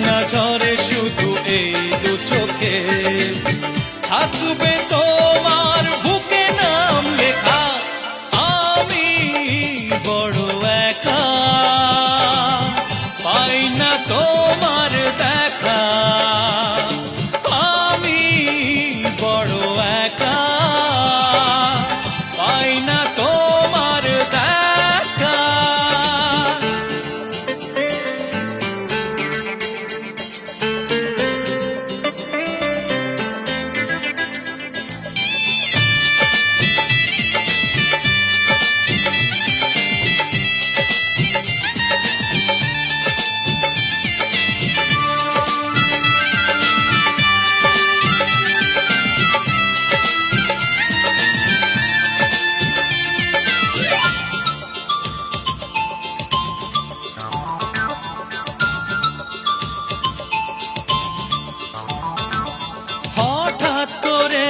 কান্না ঝরে শুধু এই দু চোখে, থাকবে তোমার বুকে নাম লেখা। আমি বড় একা, পাই না তোমার দেখা। আমি বড় একা, পাই না তোমার দেখা। হঠাৎ করে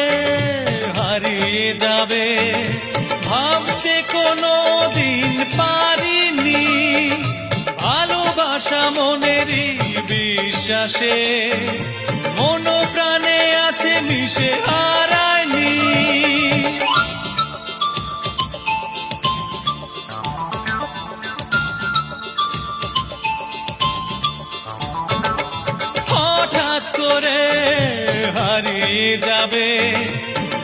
হারিয়ে যাবে ভাবতে কোনো দিন পারিনি। ভালোবাসা মনেরই বিশ্বাসে মন প্রাণে আছে মিশে হারায়নি। হঠাৎ করে হারিয়ে যাবে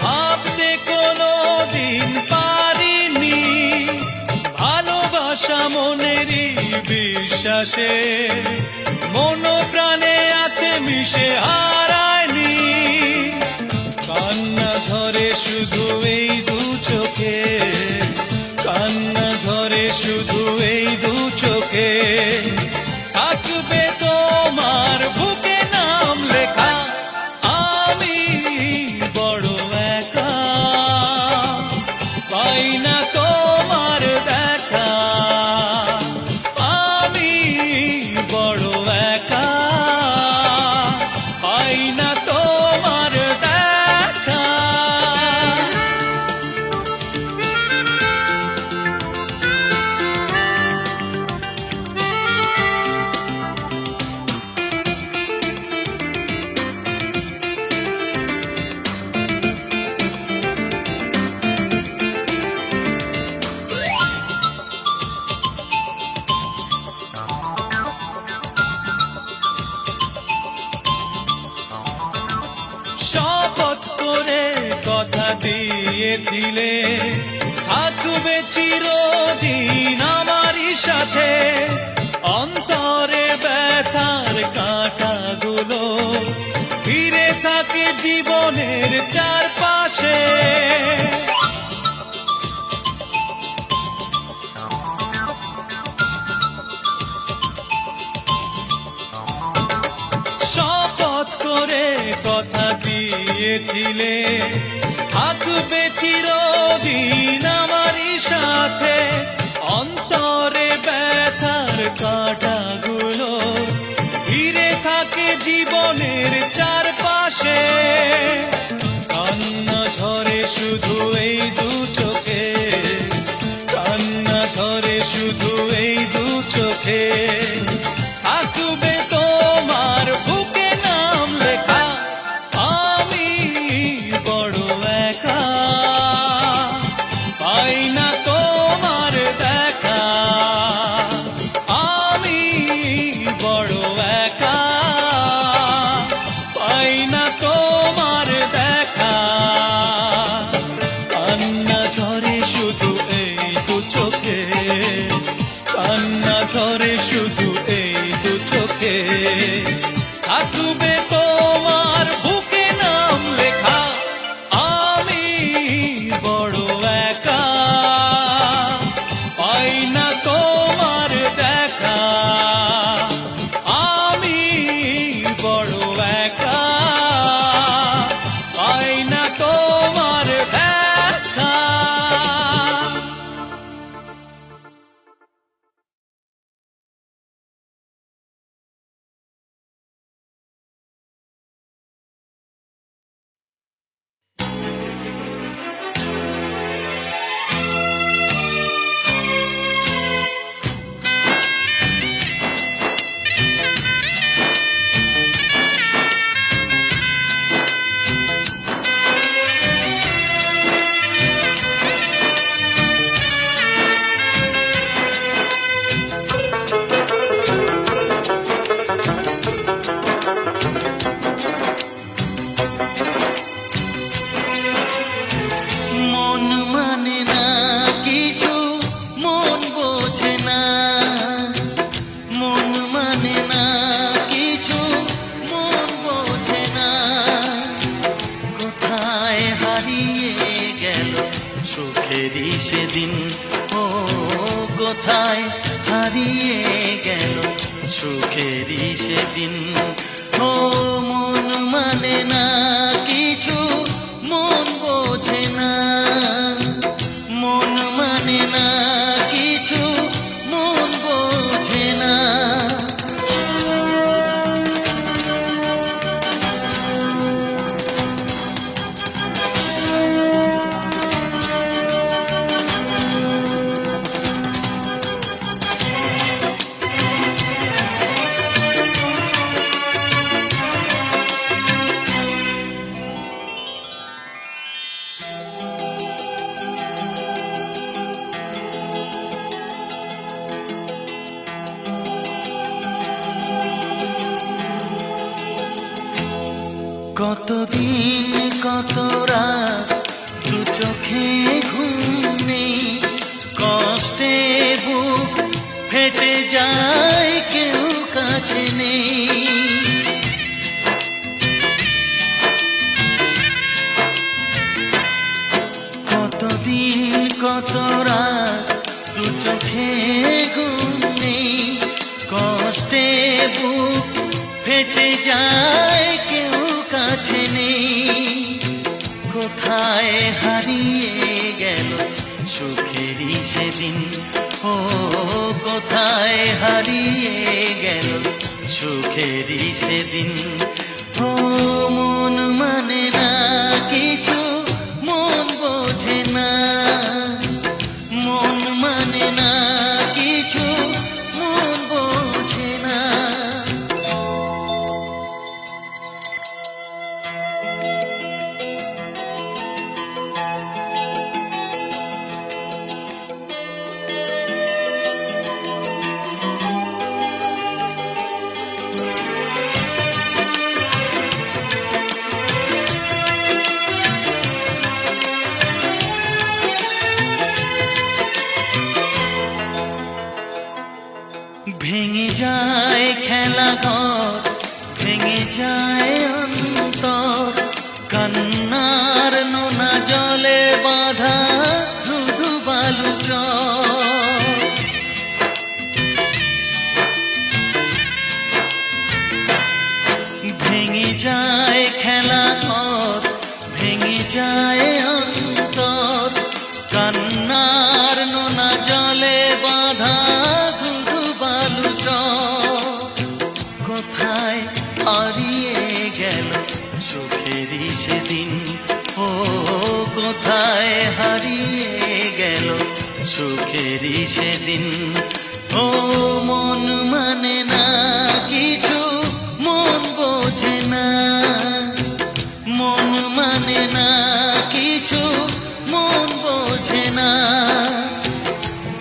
ভাবতে কোনো দিন পারিনি। ভালোবাসা মনেরই বিশ্বাসে মন প্রাণে আছে মিশে হারায়নি। কান্না ঝরে শুধু এই দু চোখে, কান্না ঝরে শুধু এই দু চোখে, থাকবে তোমার বুকে নাম লেখা। আমি বড় একা, পাই না তোমার দেখা। আমি বড় একা, পাই না তোমার দেখা। শপথ করে কথা দিয়েছিলে থাকবে চিরদিন আমারই সাথে। অন্তরে ব্যথার কাঁটাগুলো ঘিরে থাকে জীবনের চারপাশে। শপথ করে কথা দিয়েছিলে থাকবে চিরদিন আমারই সাথে। অন্তরে ব্যথার কাঁটাগুলো ঘিরে থাকে জীবনের চারপাশে। কান্না ঝরে শুধু এই দু চোখে, কান্না ঝরে শুধু এই দু চোখে, থাকবে তোমার বুকে নাম লেখা। আমি বড় একা, পাই না তোমার দেখা। সেদিন। ও মন মানে না কিছু, মন বোঝে না, মন মানে না কিছু, মন বোঝে না। কতদিন কত রাত দু চোখে ঘুম নেই, কষ্টে বুক ফেটে যায় কেউ কাছে নেই। কতদিন কত রাত দু চোখে ঘুম নেই, কষ্টে বুক ফেটে যায় কেউ কাছে নেই। কোথায় হারিয়ে গেল সুখেরই সেদিন, ও কোথায় হারিয়ে গেল সুখেরই সেদিন। ও মন মানে না কিছু, মন বোঝে না, মন মানে না কিছু, মন বোঝে না। ভেঙে যায় খেলা ঘর, ভেঙে যায় অন্তর, কান্নার নোনা জলে বাঁধা ধুধু বালু চর। ভেঙে যায় খেলা ঘর, ভেঙে যায় অন্তর, কান্নার নোনা জলে বাঁধা কোথায় হারিয়ে গেল সুখেরই সেদিন, ও কোথায় হারিয়ে গেল সুখেরই সেদিন। ও মন মানে না কিছু, মন বোঝে না, মন মানে না কিছু, মন বোঝে না।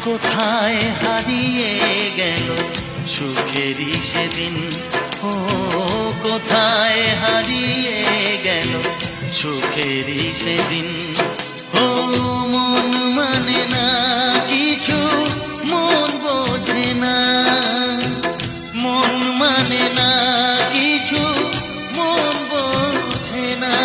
কোথায় হারিয়ে গেল সুখেরই সেদিন, ও কোথায় হারিয়ে গেল সুখেরই সেদিন। ও মন মানে না কিছু, মন বোঝে না, মন মানে না কিছু, মন বোঝে না।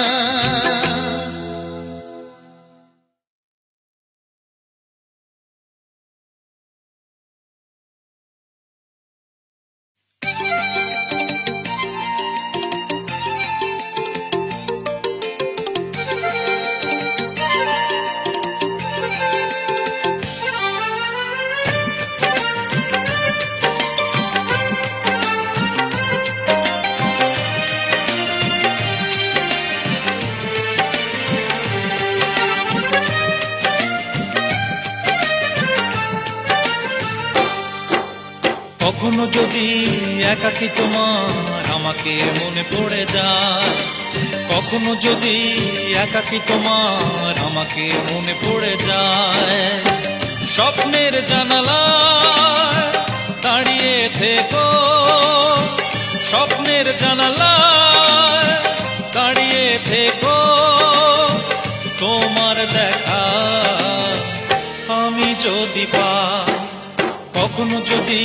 কখনো যদি একাকী তোমার আমাকে মনে পড়ে যায়, কখনো যদি একাকী তোমার আমাকে মনে পড়ে যায়, স্বপ্নের জানালায় দাঁড়িয়ে থেকো, স্বপ্নের জানালায় দাঁড়িয়ে থেকো, তোমার দেখা আমি যদি পাই। কখনো যদি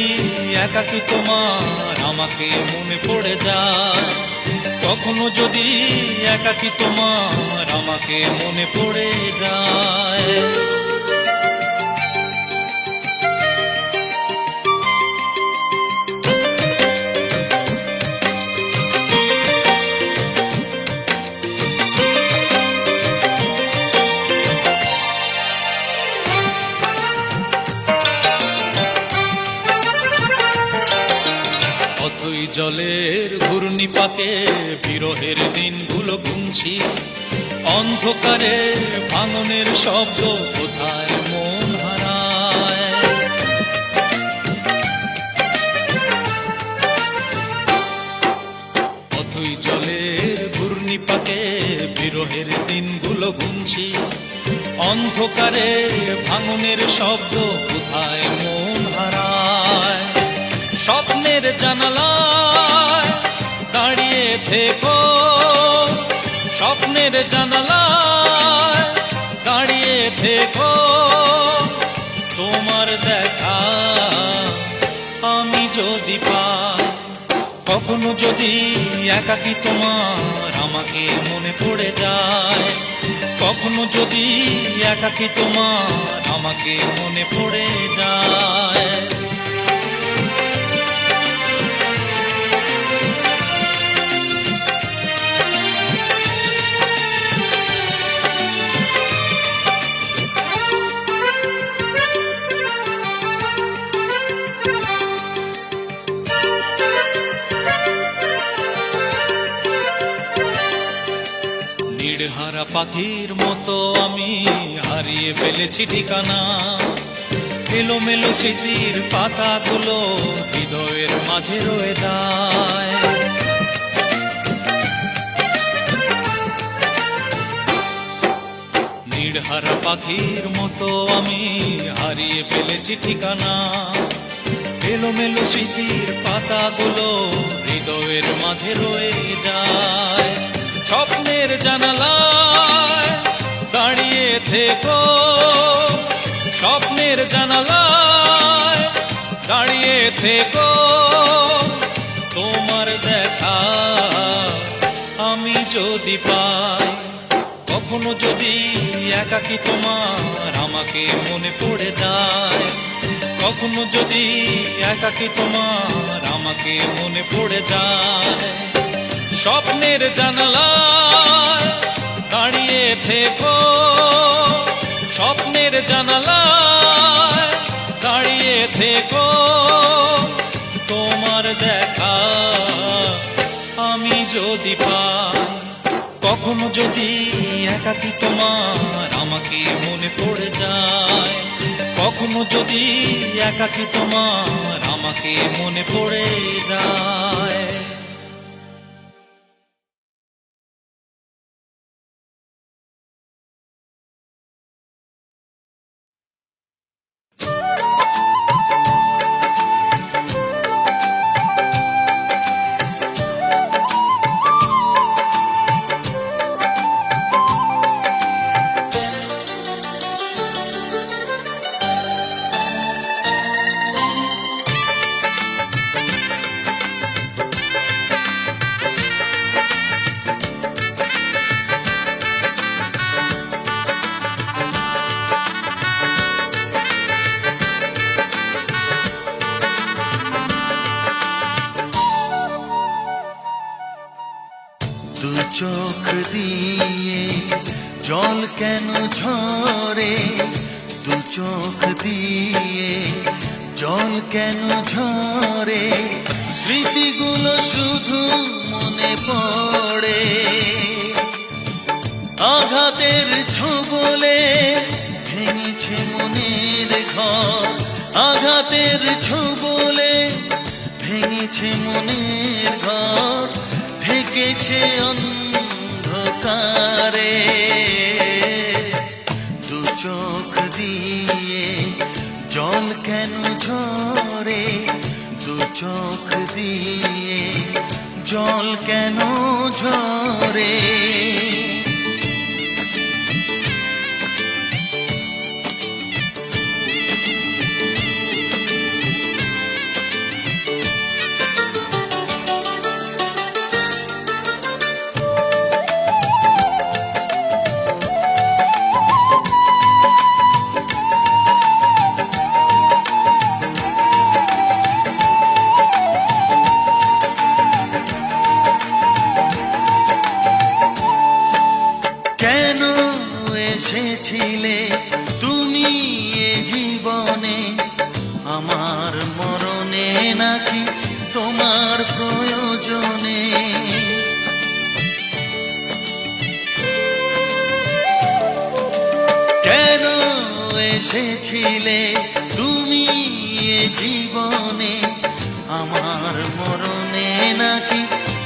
একাকী তোমার আমাকে মনে পড়ে যায়, কখনো যদি একাকী তোমার আমাকে মনে পড়ে যায়। ঘূর্ণিপাকে বিরহের দিনগুলো গুনছি, অন্ধকারে ভাঙনের শব্দ কোথায় মন হারায়। অথই জলের ঘূর্ণিপাকে বিরহের দিনগুলো গুনছি, অন্ধকারে ভাঙনের শব্দ কোথায় মন হারায়। স্বপ্নের জানালায় দাঁড়িয়ে থেকো, স্বপ্নের জানালায় দাঁড়িয়ে থেকো, তোমার দেখা আমি যদি পাই। কখনো যদি একাকী তোমার আমাকে মনে পড়ে যায়, কখনো যদি একাকী তোমার আমাকে মনে পড়ে যায়। নির্হারা পাখির মতো আমি হারিয়ে ফেলেছি ঠিকানা, এলোমেলো স্মৃতির পাতাগুলো হৃদয়ের মাঝে রয়ে যায়। নির্হারা পাখির মতো আমি হারিয়ে ফেলেছি ঠিকানা, এলোমেলো স্মৃতির পাতাগুলো হৃদয়ের মাঝে রয়ে যায়। স্বপ্নের জানালায় দাঁড়িয়ে থেকো, স্বপ্নের জানালায় দাঁড়িয়ে থেকো, তোমার দেখা আমি যদি পাই। কখনো যদি একাকী তোমার আমাকে মনে পড়ে যায়, কখনো যদি একাকী তোমার আমাকে মনে পড়ে যায়। স্বপ্নের জানালায় দাঁড়িয়ে থেকো, স্বপ্নের জানালায় দাঁড়িয়ে থেকো, তোমার দেখা আমি যদি পাই। কখনো যদি একাকী তোমার আমাকে মনে পড়ে যায়, কখনো যদি একাকী তোমার আমাকে মনে পড়ে যায়। দু চোখ দিয়ে জল কেন ঝরে, দু চোখ দিয়ে জল কেন ঝরে, স্মৃতিগুলো শুধু মনে পড়ে। আঘাতের ছোবলে ভেঙেছে মনের ঘর, আঘাতের ছোবলে ভেঙেছে মনের ঘর, ঢেকেছে অন্ধকারে। দু চোখ দিয়ে জল কেন ঝরে, দু চোখ দিয়ে জল কেন ঝরে। এসেছিলে তুমি এ জীবনে, আমার মরণে নাকি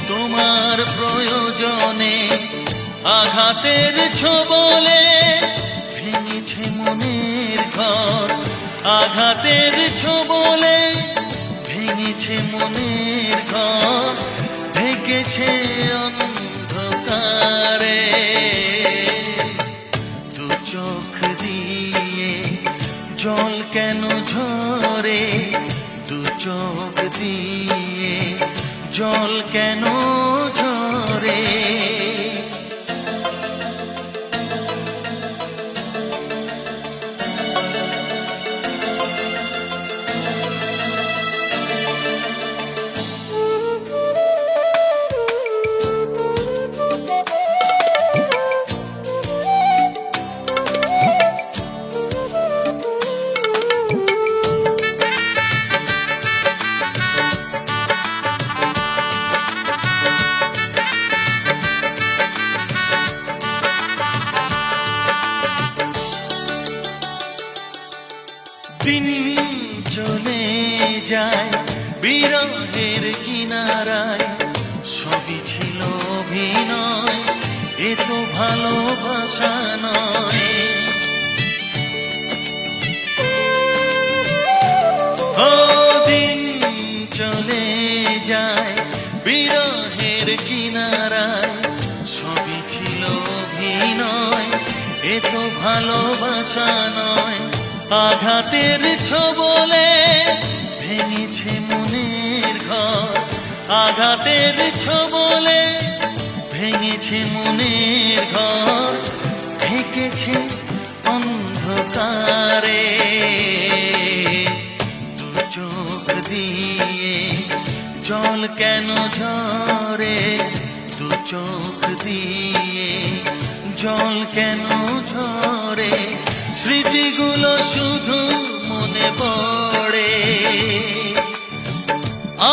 তোমার প্রয়োজনে। আঘাতের ছোবলে ভেঙেছে মনের ঘর, আঘাতের ছোবলে ভেঙেছে মনের ঘর, ঢেকেছে অন্ধকারে। দু চোখ দিয়ে জল কেন ঝরে, দু চোখ দিয়ে জল কেন ঝরে। দিন চলে যায় বিরহের কিনারায়, সবই ছিল অভিনয়, এ তো ভালোবাসা নয়। ও দিন চলে যায় বিরহের কিনারায়, সবই ছিল অভিনয়, এ তো ভালোবাসা নয়। আঘাতের ছোবলে ভেঙেছে মনের ঘর, আঘাতের ছোবলে ভেঙেছে মনের ঘর, ঢেকেছে অন্ধকারে। দু চোখ দিয়ে জল কেন ঝরে, দু চোখ দিয়ে জল কেন ঝরে। স্মৃতিগুলো শুধু মনে পড়ে,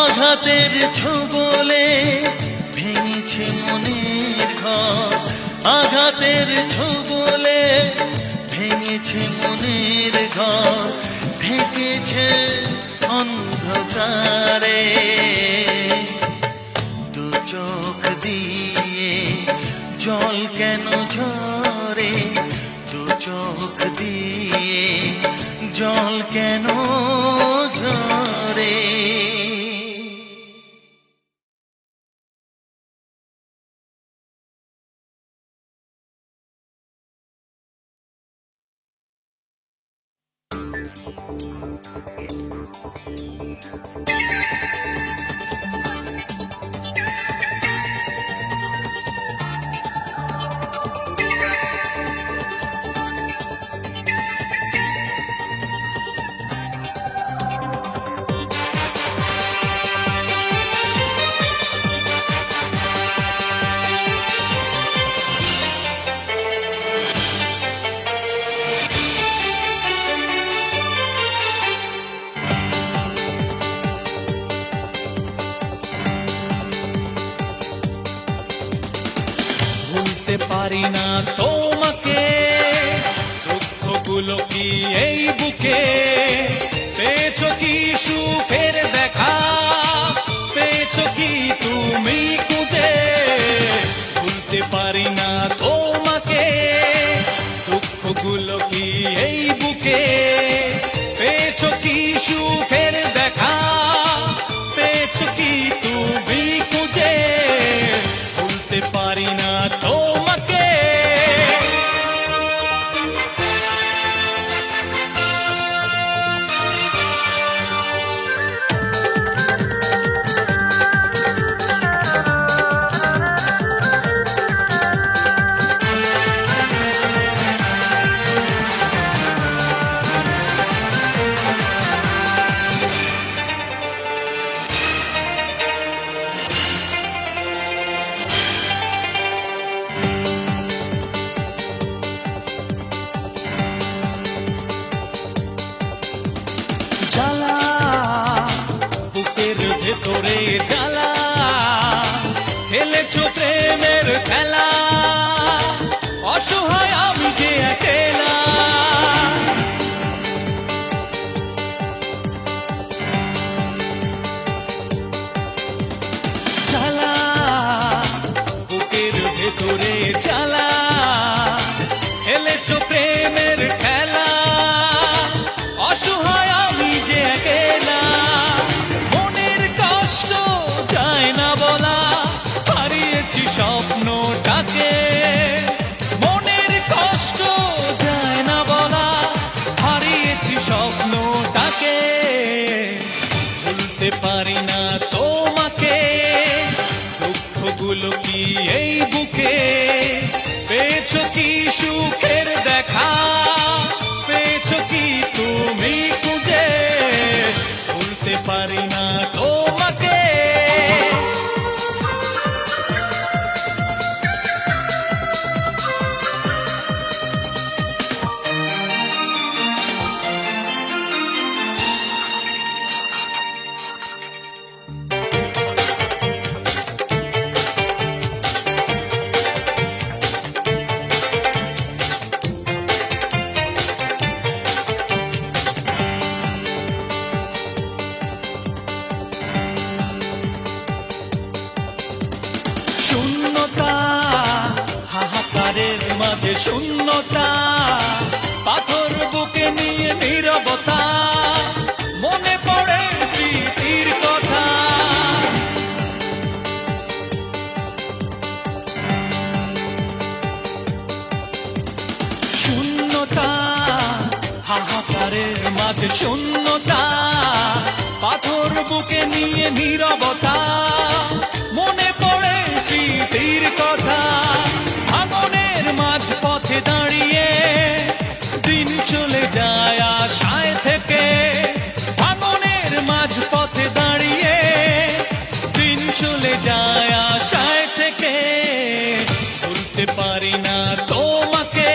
আঘাতের ছোবলে ভেঙেছে মনের ঘর, আঘাতের ছোবলে ভেঙেছে মনের ঘর, ঢেকেছে অন্ধকারে। দু চোখ দিয়ে জল কেন ঝরে, দু চোখ দিয়ে জল কেন ঝরে। পারি না তোমাকে, দুঃখগুলো কি এই বুকে, পেয়েছো কি সুখের দেখা, পেয়েছো কি তুমি খুঁজে। ভুলতে পারি না তোমাকে, দুঃখগুলো কি এই বুকে, পেয়েছো কি সুখের দেখা, পেয়েছো কি তুমি খুঁজে। ভুলতে পারি না তোমাকে। জ্বালা বুকের ভেতরে জ্বালা, খেলেছো প্রেমের খেলা, অসহায় আমি যে একলা। দুঃখগুলো কি এই বুকে পেয়েছো কি সুখের দেখা পেয়েছো কি তুমি খুঁজে ভুলতে পারি না তোমাকে শূন্যতা হাহাকারের মাঝে শূন্যতা পাথর বুকে নিয়ে নীরবতা মনে পড়ে স্মৃতির কথা শূন্যতা হাহাকারের মাঝে শূন্যতা পাথর বুকে নিয়ে নীরবতা মনে পড়ে স্মৃতির কথা ভাঙনের মাঝ পথে দাঁড়িয়ে দিন চলে যায় আশায় থেকে ভাঙনের মাঝ পথে দাঁড়িয়ে দিন চলে যায় আশায় থেকে ভুলতে পারি না তোমাকে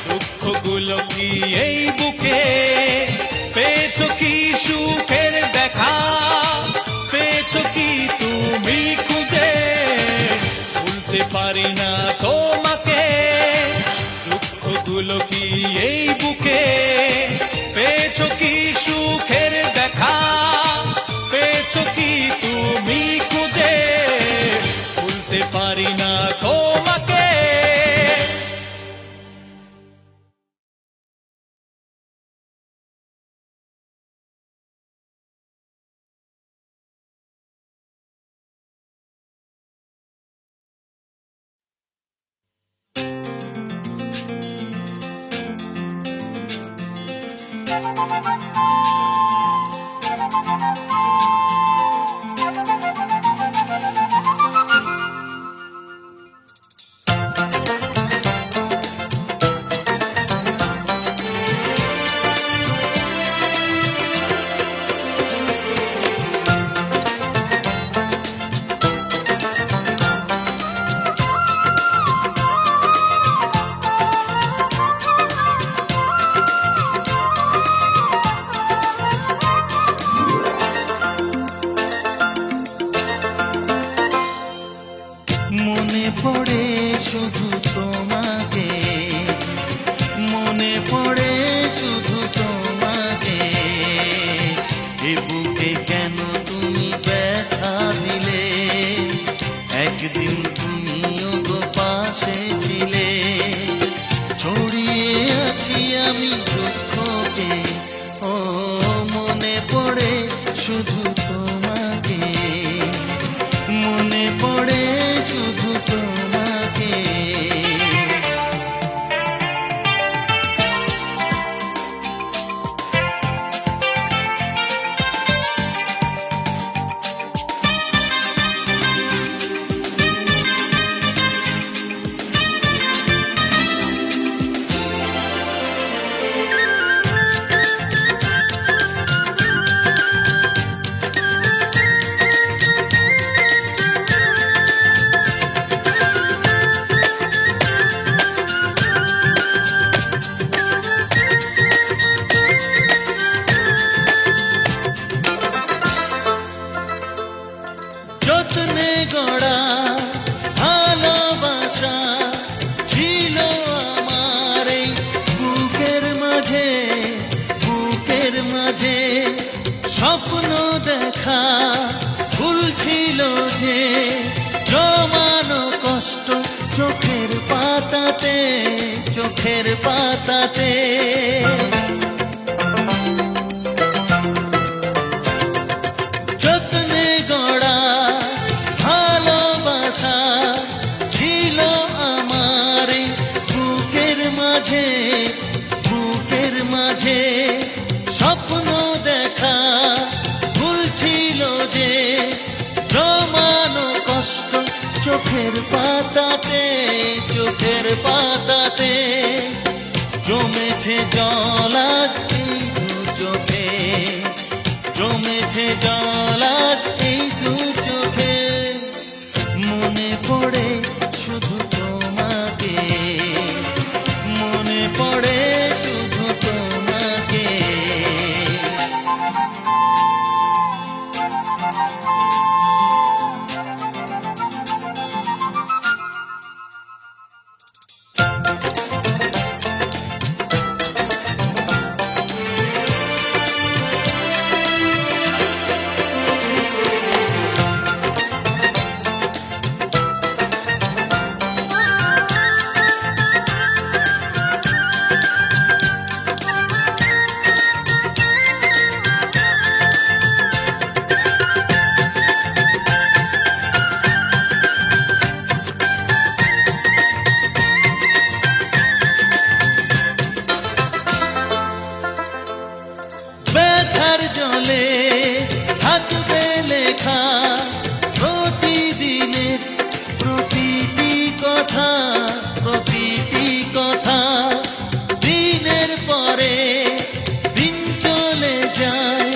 দুঃখগুলো কি এই বুকে পেয়েছো কি সুখের দেখা পেয়েছো কি তুমি খুঁজে ভুলতে পারি না তোমাকে দুঃখগুলো কি এই বুকে পেয়েছো কি সুখের দেখা পেয়েছো কি তুমি খুঁজে ভুলতে পারি না তোমাকে মনে পড়ে শুধু তোমাকে মনে পড়ে শুধু তোমাকে এ বুকে কেন তুমি ব্যথা দিলে একদিন তুমিও গো পাশে ছিলে ছড়িয়ে আছি আমি দুঃখকে ও মনে পড়ে শুধু তোমাকে মনে পড়ে শুধু তোমাকে চোখের পাতাতে, চোখের পাতাতে জমেছে জল আজ এই দু চোখে, জমেছে জল আজ এই দু চোখে। মনে পড়ে শুধু তোমাকে, মনে পড়ে শুধু তোমাকে। ব্যথার জলে থাকবে লেখা প্রতিদিনের প্রতিটি কথা, প্রতিটি কথা। দিনের পরে দিন চলে যায়,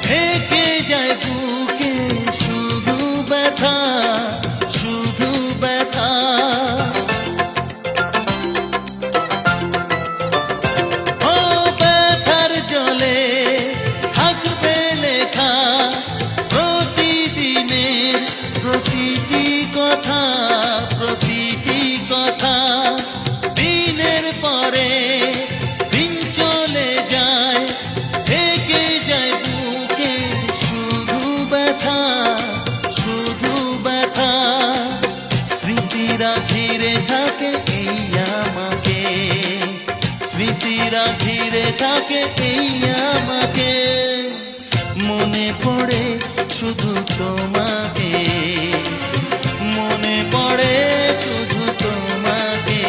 থেকে যায় বুকে শুধু ব্যথা, শুধু ব্যথা। প্রতিটি কথা, প্রতিটি কথা। দিনের পরে দিন চলে যায়, থেকে যায় বুকে শুধু ব্যথা, শুধু ব্যথা। স্মৃতিরা ঘিরে থাকে এই আমাকে, স্মৃতিরা ঘিরে থাকে এই আমাকে। মনে পড়ে শুধু তোমাকে, মনে পড়ে শুধু তোমাকে।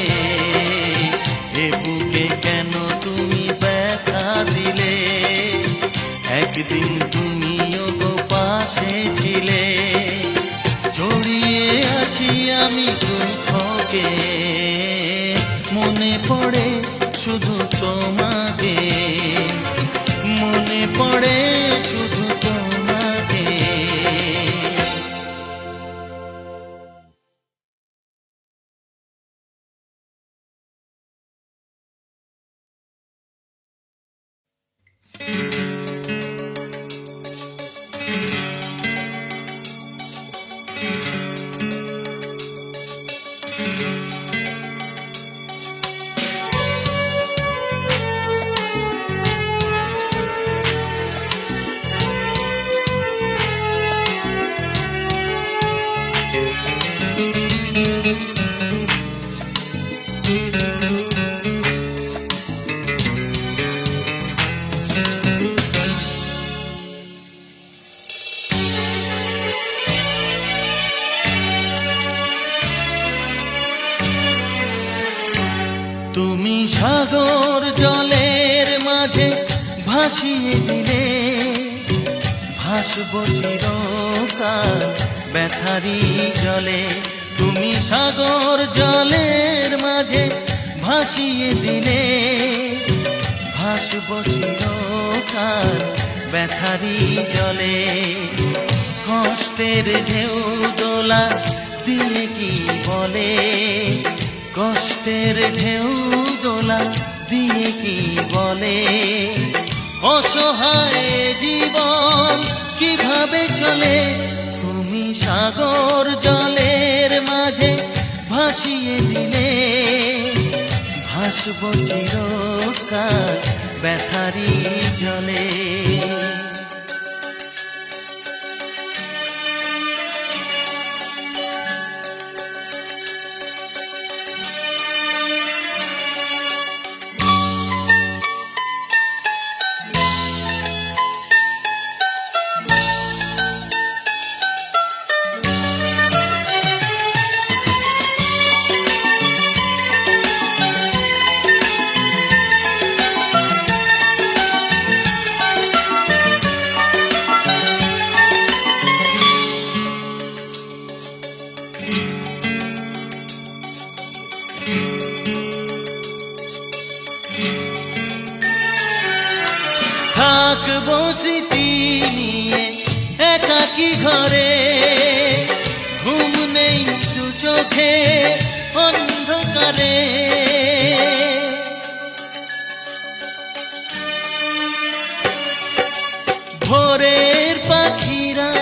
এ বুকে কেন তুমি ব্যথা দিলে, একদিন তুমিও গো পাশে ছিলে। জড়িয়ে আছি আমি দুঃখকে, মনে পড়ে শুধু তোমাকে, মনে পড়ে শুধু তোমাকে। তুমি সাগর জলের মাঝে ভাসিয়ে দিলে, ভাসব চিরকাল ব্যথারি জলে। তুমি সাগর জলের মাঝে ভাসিয়ে দিলে, ভাসব চিরকাল ব্যথারি জলে। কষ্টের ঢেউ দোলা দিয়ে কি বলে, কষ্টের ঢেউ দোলা দিয়ে কি বলে। অসহায় জীবন কিভাবে চলে, তুমি সাগর জলের মাঝে ভাসিয়ে দিলে। ভাসব চিরকাল ব্যথারি জলে। থাকবো স্মৃতি নিয়ে একাকী ঘরে, ঘুম নেই দু চোখে অন্ধকারে। ভোরের পাখিরা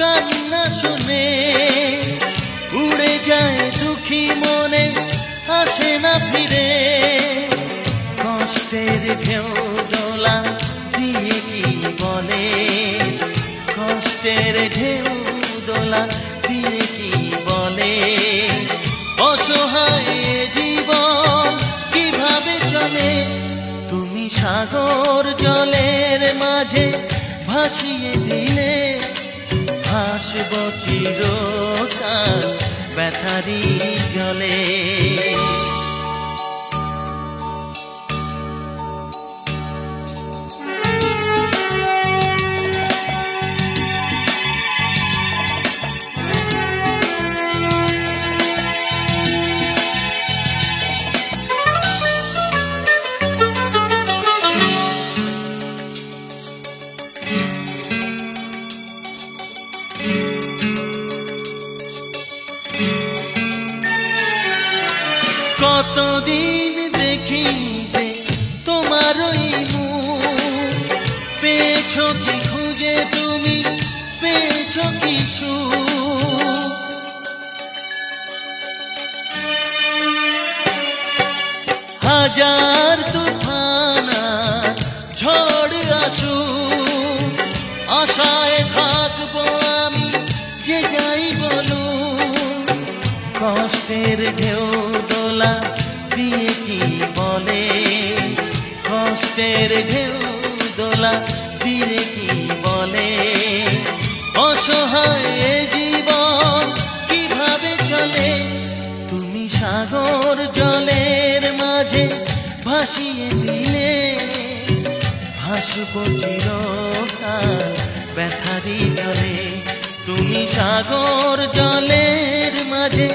কান্না শুনে উড়ে যায় দুঃখী মনে, আসে না ফিরে। কষ্টের ঢেউ দোলা দিয়ে কি বলে, কষ্টের ঢেউ দোলা দিয়ে কি বলে। অসহায় জীবন কিভাবে চলে, তুমি সাগর জলের মাঝে ভাসিয়ে দিলে। ভাসব চিরকাল ব্যথারি জলে। কতদিন দেখিনি যে তোমার ওই মুখ, পেয়েছো কি খুঁজে তুমি, পেয়েছো কি সুখ। হাজার তুফান আর ঝড় আসুক, আশায় থাকবো আমি যে যাই বলুক। কষ্টের ঢেউ দোলা দিয়ে কি বলে, কষ্টের ঢেউ দোলা দিয়ে কি বলে। অসহায় জীবন কিভাবে চলে, তুমি সাগর জলের মাঝে ভাসিয়ে দিলে। ভাসব চিরকাল ব্যথারি জলে, তুমি সাগর জলের মাঝে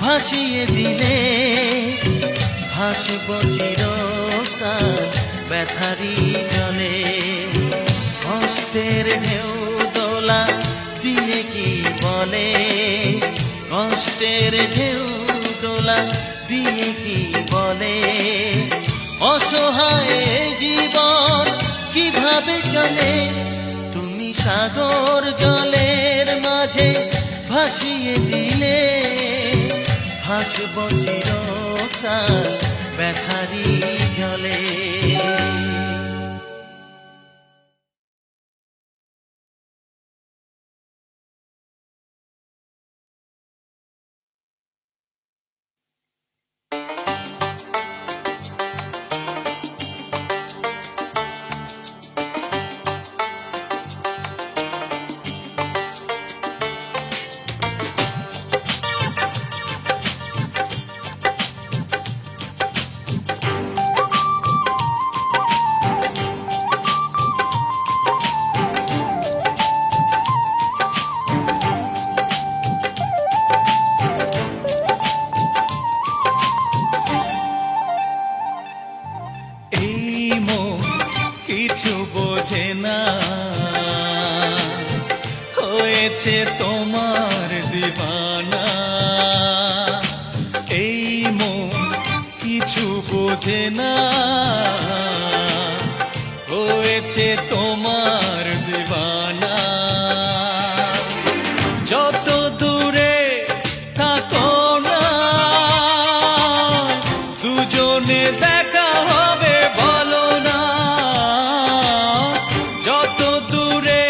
ভাসিয়ে দিলে। ভাসব চিরকাল ব্যথারি জলে। কষ্টের ঢেউ দোলা দিয়ে কি বলে, কষ্টের ঢেউ দোলা দিয়ে কি বলে। অসহায় জীবন কিভাবে চলে, তুমি সাগর জলের মাঝে ভাসিয়ে দিলে। ভাসব চিরকাল ব্যথারি জলে। বোঝে না হয়েছে তোমার দিবানা, এই মন কিছু বোঝে না হয়েছে তোমার দিবানা। যত দূরে থাকো না দুজনে দেখা হবে বলো না, যত দূরে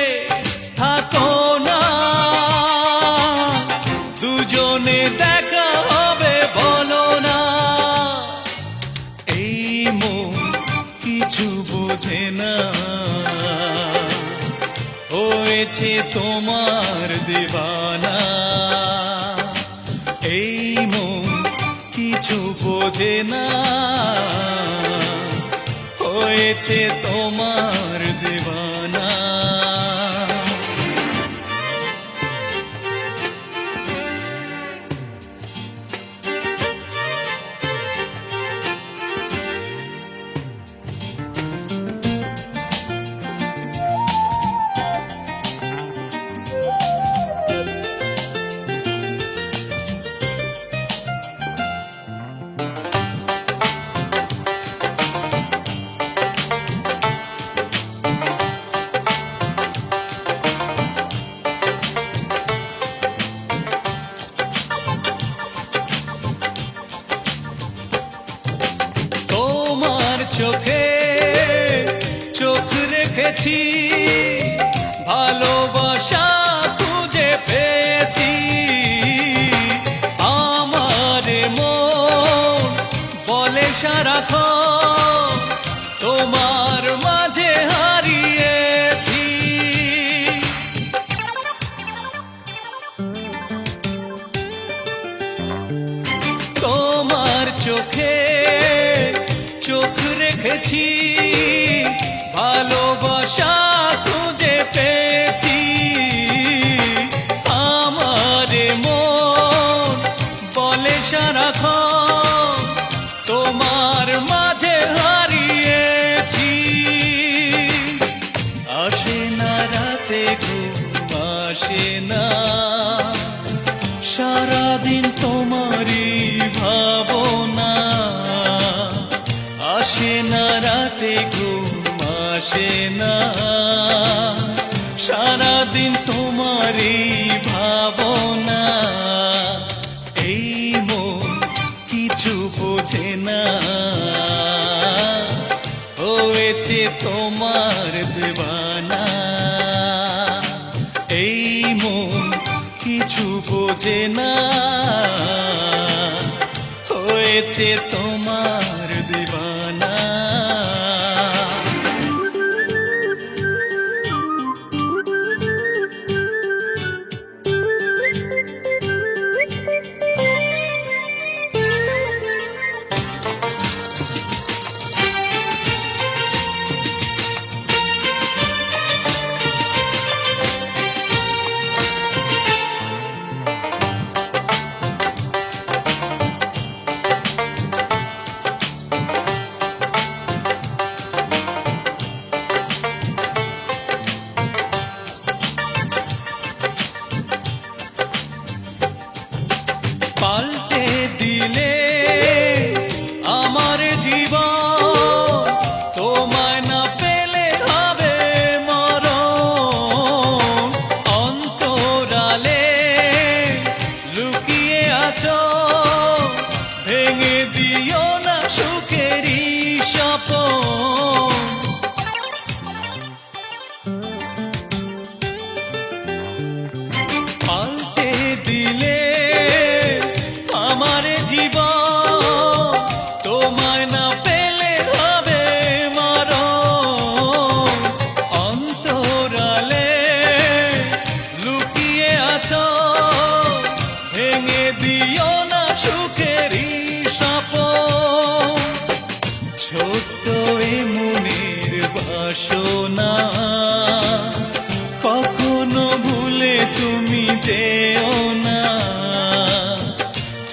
থাকো না দুজনে দেখা হবে বলো না। এই মন কিছু বোঝে না হয়েছে তোমার দিবানা, এই মন কিছু বোঝে না হয়েছে তোমার দিবানা। চোখে চোখ রেখেছি, ভালোবাসা খুঁজে পেয়েছি। আমার মন বলে সারাক্ষণ তোমার মাঝে হারিয়েছি। তোমার চোখে চোখ রেখেছি, ভালোবাসা খুঁজে পেয়েছি। আমার মন বলে সারাক্ষণ তোমার মাঝে হারিয়েছি। আসে না রাতে ঘুম আসে না, সারাদিন তোমারই ভাবনা। আসে না রাতে ঘুম আসে না, সারাদিন তোমারই ভাবনা। এই মন কিছু বোঝে না, হয়েছে তোমার দিওয়ানা। এই মন কিছু বোঝে না, হয়েছে তোমার দিওয়ানা। পাল্টে দিলে আমার জীবন, তোমায় না পেলে হবে মরণ। অন্তরালে লুকিয়ে আছো, ভেঙে দিও না সুখেরই স্বপন। পাল্টে দিলে আমার জীবন, তোমায় না পেলে হবে মরণ। অন্তরালে লুকিয়ে আছো, ভেঙে দিও না সুখেরই স্বপন। ছোট্ট এ মনের বাসনা কখনো ভুলে তুমি যেও না।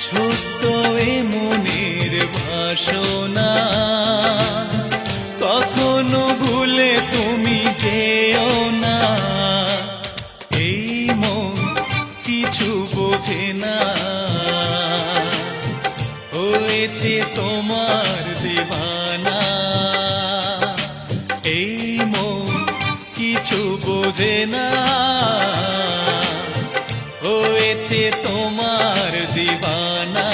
ছোট্ট এ মনের বাসনা কখনো ভুলে তুমি যেও না। এই মন কিছু বোঝে না, হয়েছে তোমার দিওয়ানা। এই মন কিছু বোঝে না, হয়েছে তোমার দিওয়ানা।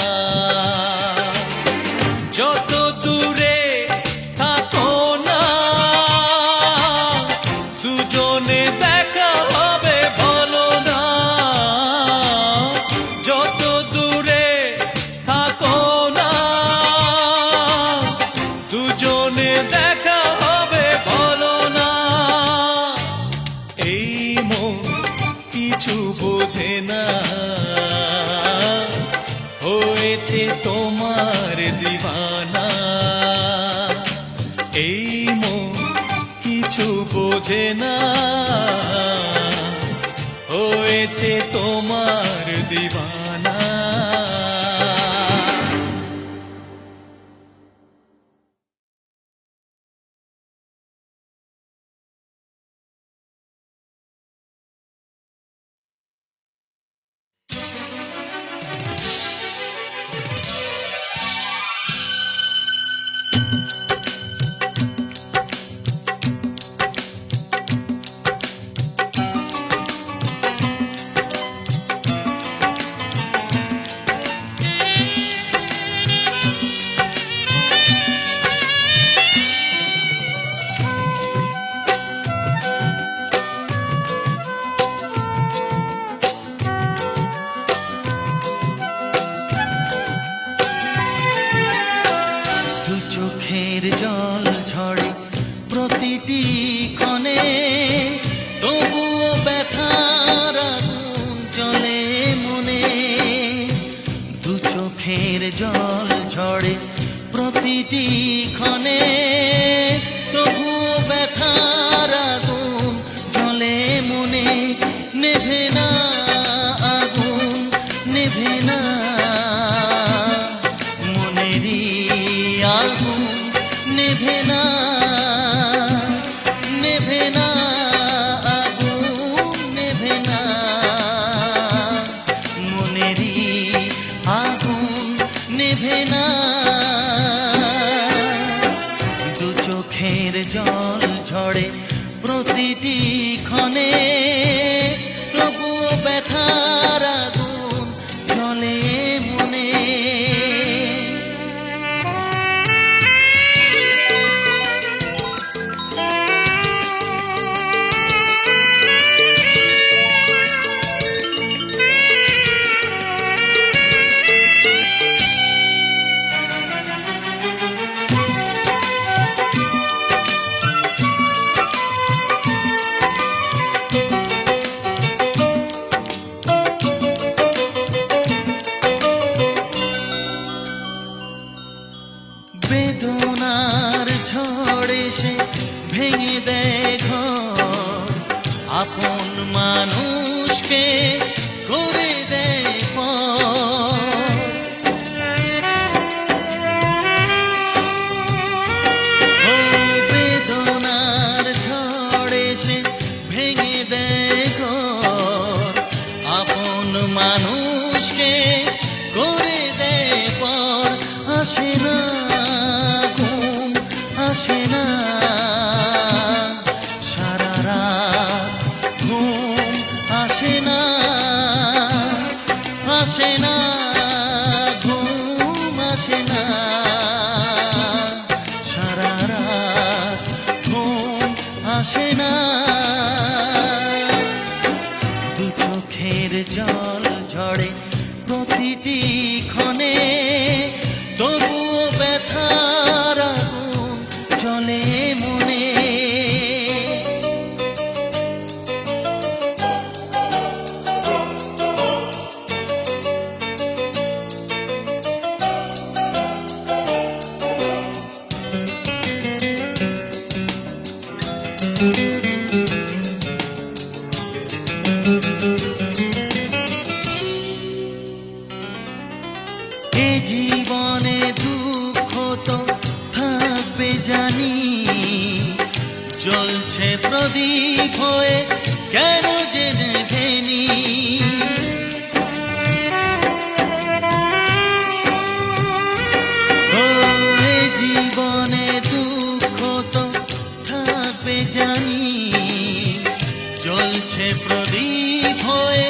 যত দূরে থাকো না, দুজনে দেখা হবে বলো না। যত দূরে থাকো না, দুজনে দেখা হবে বলো না। এই মন কিছু বোঝে না, হয়েছে তোমার দিওয়ানা। এই মন কিছু বোঝে না, হয়েছে তোমার দিওয়ানা। নেভে না মনেরই আগুন নেভে না নেভে না আগুন নেভে না মনেরই আগুন নেভে না দু চোখের জল ঝরে প্রতিটি ক্ষণে তবুও ব্যথার আগুন জ্বলে মনে বেদনার ঝড়ে সে ভেঙে দেয় ঘর আপন মানুষকে করে দেয় পর ও বেদনার ঝড়ে সে ভেঙে দেয় ঘর আপন মানুষকে করে দেয় পর আসে না আসে না সারা রাত ঘুম আসে না আসে না ঘুম আসে না সারা রাত ঘুম আসে না দু চোখের জল ঝরে প্রতিটি ক্ষণে তবুও ব্যথার আগুন জ্বলে মনে এ জীবনে দুঃখ তো থাকবে জানি জ্বলছে প্রদীপ হয়ে কেন যে নেভেনি ও এ জীবনে দুঃখ তো থাকবে জানি জ্বলছে প্রদীপ হয়ে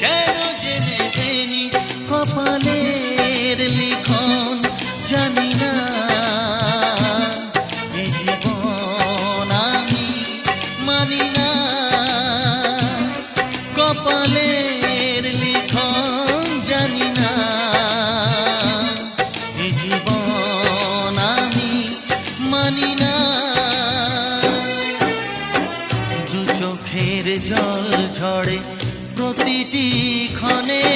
কেন যে নেভেনি কপালের লিখন জানি না এ জীবন আমি মানি না কপালের লিখন জানি না এ জীবন আমি মানি না দু চোখের জল ঝরে প্রতিটি ক্ষণে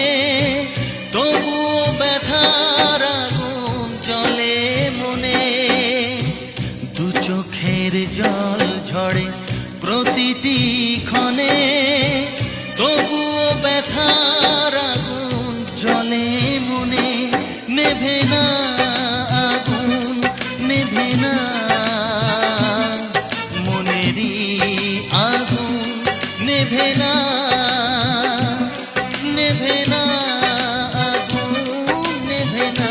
তবুও ব্যথার আগুন জ্বলে মনে দু চোখের জল ঝরে প্রতিটি ক্ষণে তবুও ব্যথার আগুন জ্বলে মনে নেভে না আগুন নেভে না মনেরই আগুন নেভে না নেভে না আগুন নেভে না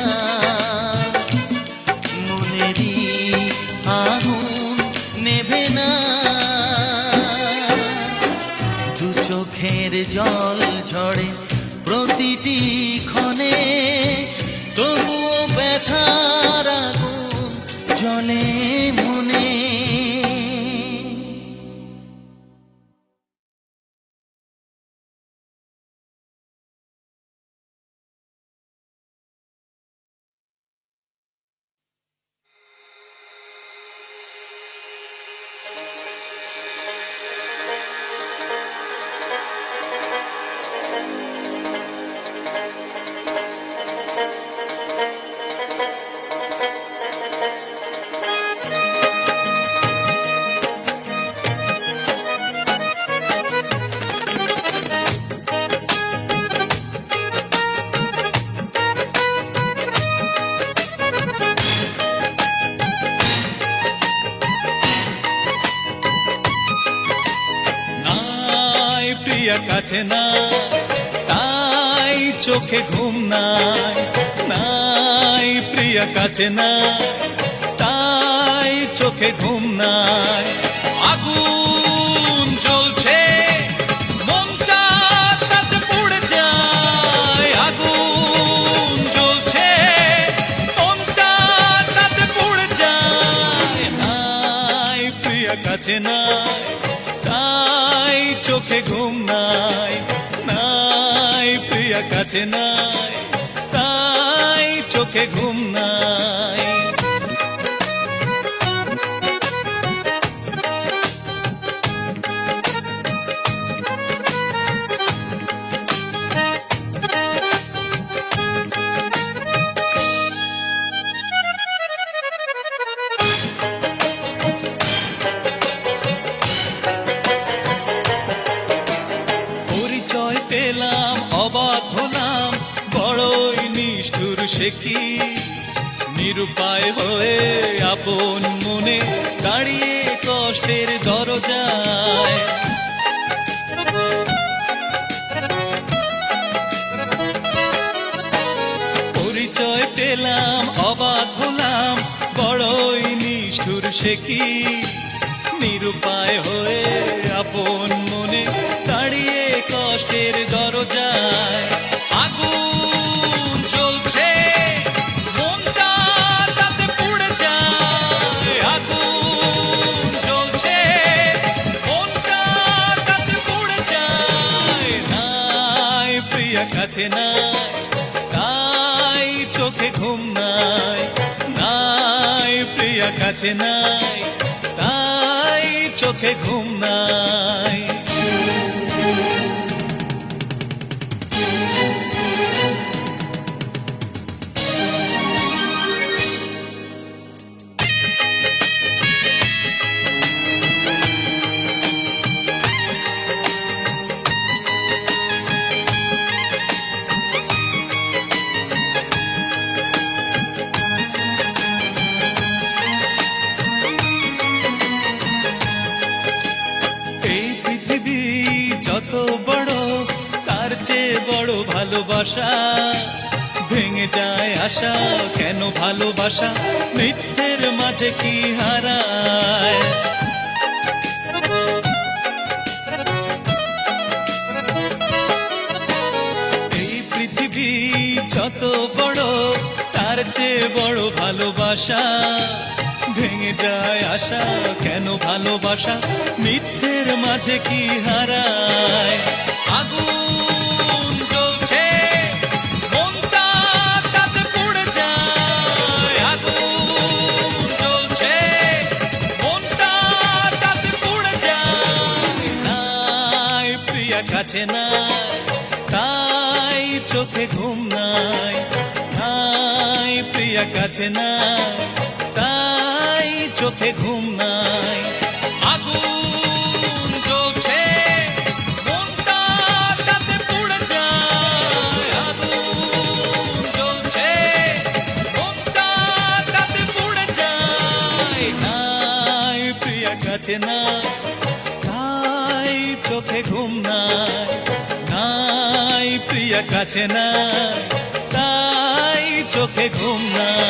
মনেরই আগুন নেভে না দু চোখের জল ঝরে প্রতিটি ক্ষণে তবুও কাছে নাই, তাই চোখে ঘুম নাই, নাই প্রিয়া কাছে নাই, তাই চোখে ঘুম নাই। আগুন জ্বলছে মনটা তাতে পুড়ে যায়, আগুন জ্বলছে মনটা তাতে পুড়ে যায়, নাই প্রিয়া কাছে নাই, তাই চোখে ঘুম নাই, নাই প্রিয়া কাছে নাই, তাই চোখে ঘুম নাই। পরিচয় পেলাম অবাক হলাম, বড়ই নিষ্ঠুর সে কি, নিরুপায় হয়ে আপন মনে দাঁড়িয়ে কষ্টের দরজায়। পরিচয় পেলাম অবাক হলাম, বড়ই নিষ্ঠুর সে কি, নিরুপায় হয়ে আপন মনে দাঁড়িয়ে কষ্টের দরজায়। আগুন জ্বলছে মনটা তাতে পুড়ে যায়, আগুন জ্বলছে মনটা তাতে পুড়ে যায়, নাই প্রিয়া কাছে নাই, তাই চোখে ঘুম নাই, নাই প্রিয়া কাছে নাই, তাই চোখে ঘুম নাই। যত বড় তার চেয়ে বড় ভালোবাসা, ভেঙে যায় আশা কেন ভালোবাসা মিথ্যের মাঝে কি হারায়। এই পৃথিবী যত বড় তার চেয়ে বড় ভালোবাসা, ভেঙে যায় আশা কেন ভালোবাসা মিথ্যের মাঝে কি হারায়। আগুন জ্বলছে মনটা তাতে পুড়ে যায়, আগুন জ্বলছে মনটা তাতে পুড়ে যায়, নাই প্রিয়া কাছে নাই, তাই চোখে ঘুম নাই, নাই প্রিয়া কাছে নাই, তাই চোখে ঘুম নাই। আগুন জ্বলছে মনটা তাতে পুড়ে যায়, আগুন জ্বলছে মনটা তাতে পুড়ে যায়, নাই প্রিয়া কাছে নাই, তাই চোখে ঘুম নাই, নাই প্রিয়া কাছে নাই, তাই চোখে ঘুম নাই।